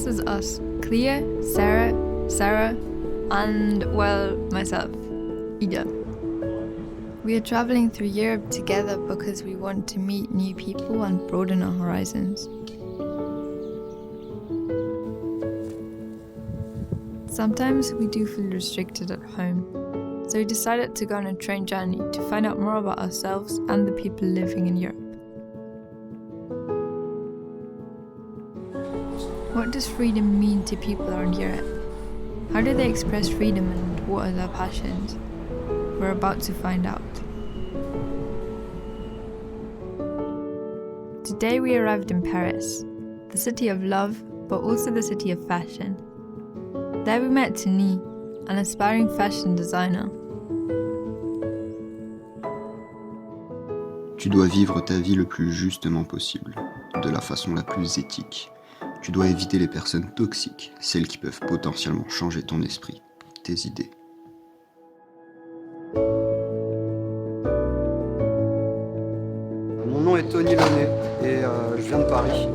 This is us, Clea, Sarah, and, well, myself, Ida. We are traveling through Europe together because we want to meet new people and broaden our horizons. Sometimes we do feel restricted at home, so we decided to go on a train journey to find out more about ourselves and the people living in Europe. What does freedom mean to people around Europe? How do they express freedom and what are their passions? We're about to find out. Today we arrived in Paris, the city of love, but also the city of fashion. There we met Tony, an aspiring fashion designer. Tu dois vivre ta vie le plus justement possible, de la façon la plus éthique. Tu dois éviter les personnes toxiques, celles qui peuvent potentiellement changer ton esprit, tes idées. Mon nom est Tony Launay et je viens de Paris.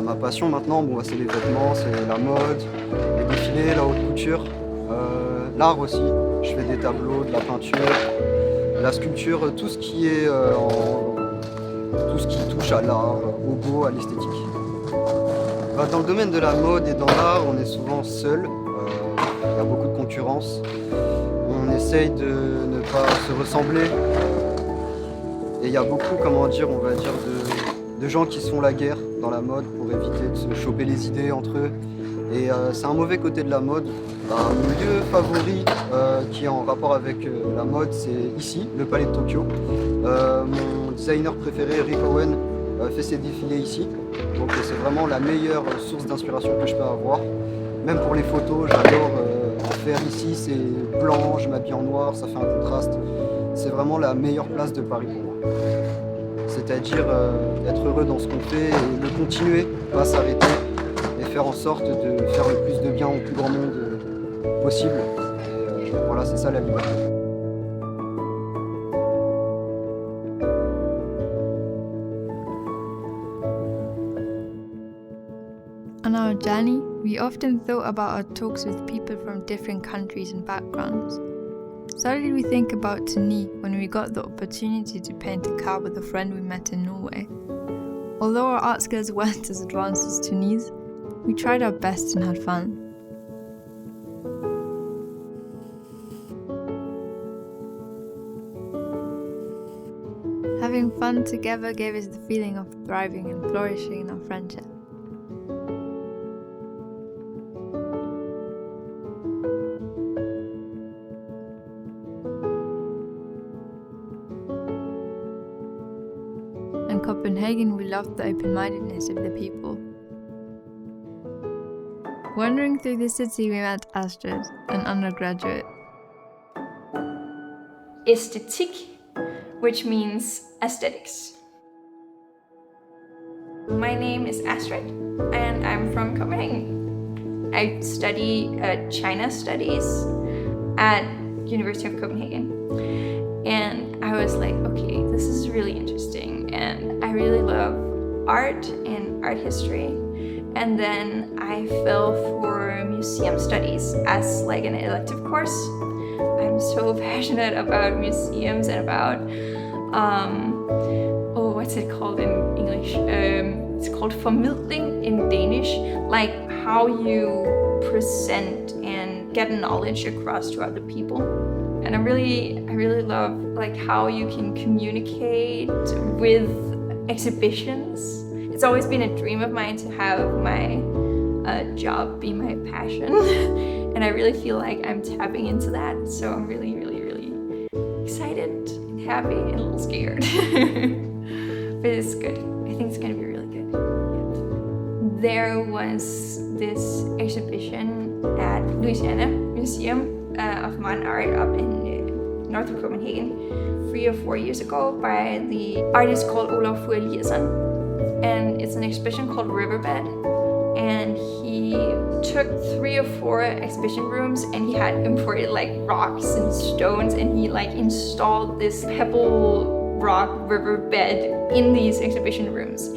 Ma passion maintenant, c'est les vêtements, c'est la mode, les défilés, la haute couture, l'art aussi. Je fais des tableaux, de la peinture, de la sculpture, tout ce qui est tout ce qui touche à l'art, au beau, à l'esthétique. Dans le domaine de la mode et dans l'art, on est souvent seul. Il y a beaucoup de concurrence. On essaye de ne pas se ressembler. Et il y a beaucoup, de gens qui se font la guerre dans la mode pour éviter de se choper les idées entre eux. Et c'est un mauvais côté de la mode. Mon lieu favori qui est en rapport avec la mode, c'est ici, le Palais de Tokyo. Mon designer préféré, Rick Owen, fait ses défilés ici. Donc c'est vraiment la meilleure source d'inspiration que je peux avoir. Même pour les photos, j'adore faire ici, c'est blanc, je m'habille en noir, ça fait un contraste. C'est vraiment la meilleure place de Paris pour moi. C'est-à-dire être heureux dans ce qu'on fait et le continuer, pas s'arrêter et faire en sorte de faire le plus de bien au plus grand monde possible. Et voilà, c'est ça la liberté. On our journey, we often thought about our talks with people from different countries and backgrounds. So did we think about Tony when we got the opportunity to paint a car with a friend we met in Norway. Although our art skills weren't as advanced as Tony's, we tried our best and had fun. Having fun together gave us the feeling of thriving and flourishing in our friendship. In Copenhagen, we loved the open-mindedness of the people. Wandering through the city, we met Astrid, an undergraduate. Æstetik, which means aesthetics. My name is Astrid, and I'm from Copenhagen. I study China Studies at University of Copenhagen. And I was like, okay, this is really interesting, and I really love art and art history. And then I fell for museum studies as like an elective course. I'm so passionate about museums and about, what's it called in English? It's called formidling in Danish, like how you present and get knowledge across to other people. And I really love like how you can communicate with exhibitions. It's always been a dream of mine to have my job be my passion. And I really feel like I'm tapping into that. So I'm really, really, really excited and happy and a little scared. But it's good. I think it's gonna be really good. Yeah. There was this exhibition at Louisiana Museum of Modern Art up in north of Copenhagen 3 or 4 years ago by the artist called Clea Eliasch. And it's an exhibition called Riverbed. And he took 3 or 4 exhibition rooms and he had imported like rocks and stones, and he like installed this pebble rock riverbed in these exhibition rooms.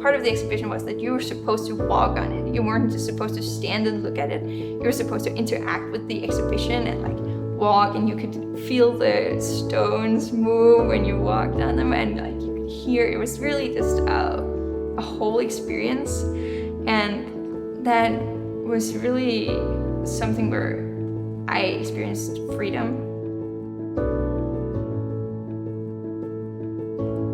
Part of the exhibition was that you were supposed to walk on it. You weren't just supposed to stand and look at it. You were supposed to interact with the exhibition and like walk, and you could feel the stones move when you walked on them, and like you could hear. It was really just a whole experience, and that was really something where I experienced freedom.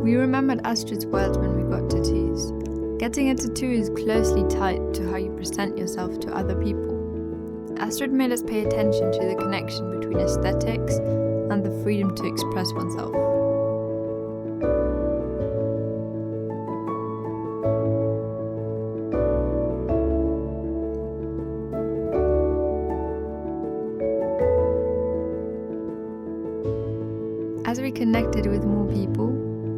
We remembered Astrid's words when we got tattoos. Getting a tattoo is closely tied to how you present yourself to other people. Astrid made us pay attention to the connection between aesthetics and the freedom to express oneself. As we connected with more people,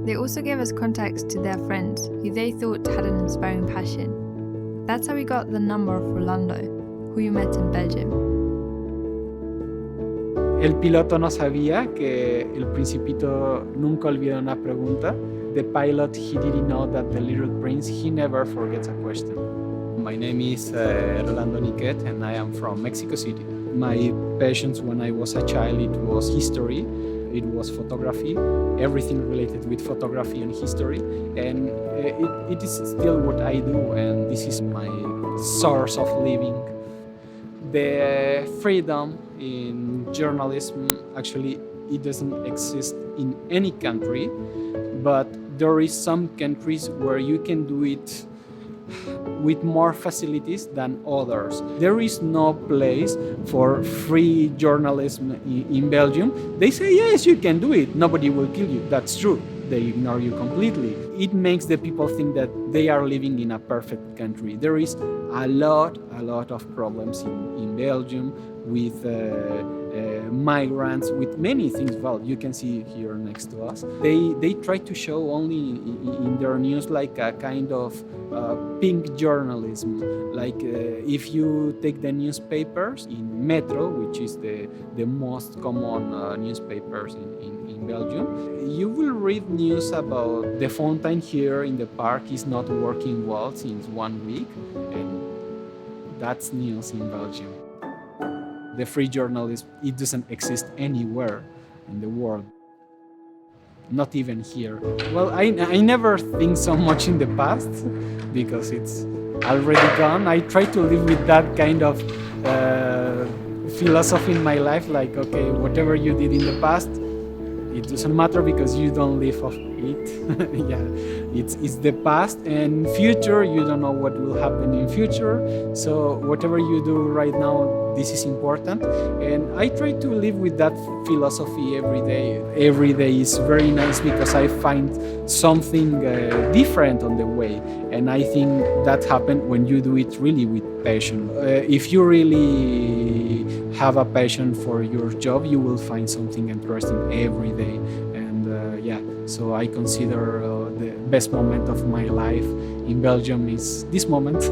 they also gave us contacts to their friends who they thought had an inspiring passion. That's how we got the number of Rolando, who we met in Belgium. El piloto no sabía que el principito nunca olvida una pregunta. The pilot, he didn't know that the little prince, he never forgets a question. My name is Rolando Niquet, and I am from Mexico City. My passions when I was a child, it was history. It was photography, everything related with photography and history, and it is still what I do, and this is my source of living. The freedom in journalism, actually, it doesn't exist in any country, but there is some countries where you can do it with more facilities than others. There is no place for free journalism in Belgium. They say, yes, you can do it. Nobody will kill you. That's true. They ignore you completely. It makes the people think that they are living in a perfect country. There is a lot of problems in Belgium with migrants, with many things. Well, you can see here next to us. They try to show only in their news like a kind of pink journalism. Like if you take the newspapers in Metro, which is the most common newspapers in Belgium, you will read news about the fountain here in the park is not working well since 1 week, and that's news in Belgium. The free journalism, it doesn't exist anywhere in the world. Not even here. Well, I never think so much in the past because it's already gone. I try to live with that kind of philosophy in my life, like, okay, whatever you did in the past, it doesn't matter because you don't live off it. Yeah, it's the past, and future, you don't know what will happen in future. So whatever you do right now, this is important, and I try to live with that philosophy every day. Every day is very nice because I find something different on the way, and I think that happens when you do it really with passion. If you really have a passion for your job, you will find something interesting every day, and yeah, so I consider the best moment of my life in Belgium is this moment.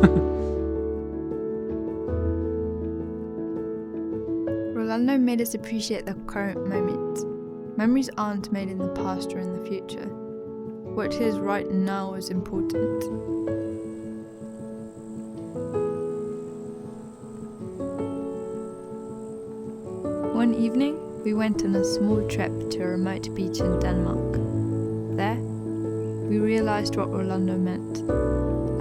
Rolando made us appreciate the current moment. Memories aren't made in the past or in the future. What is right now is important. One evening, we went on a small trip to a remote beach in Denmark. There, we realized what Rolando meant.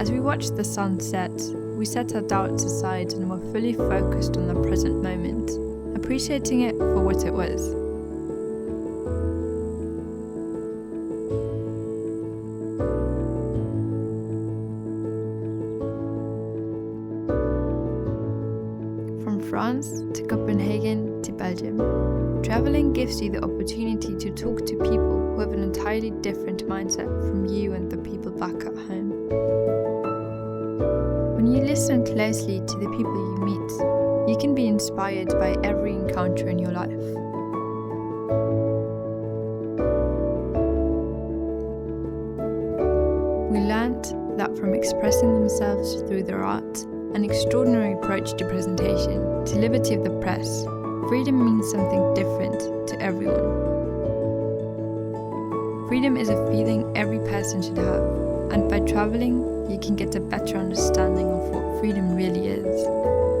As we watched the sun set, we set our doubts aside and were fully focused on the present moment, appreciating it for what it was. From France to Copenhagen to Belgium, traveling gives you the opportunity to talk to people who have an entirely different mindset from you and the people back at home. When you listen closely to the people you meet, you can be inspired by every encounter in your life. We learnt that from expressing themselves through their art, an extraordinary approach to presentation, to liberty of the press, freedom means something different to everyone. Freedom is a feeling every person should have. And by traveling, you can get a better understanding of what freedom really is.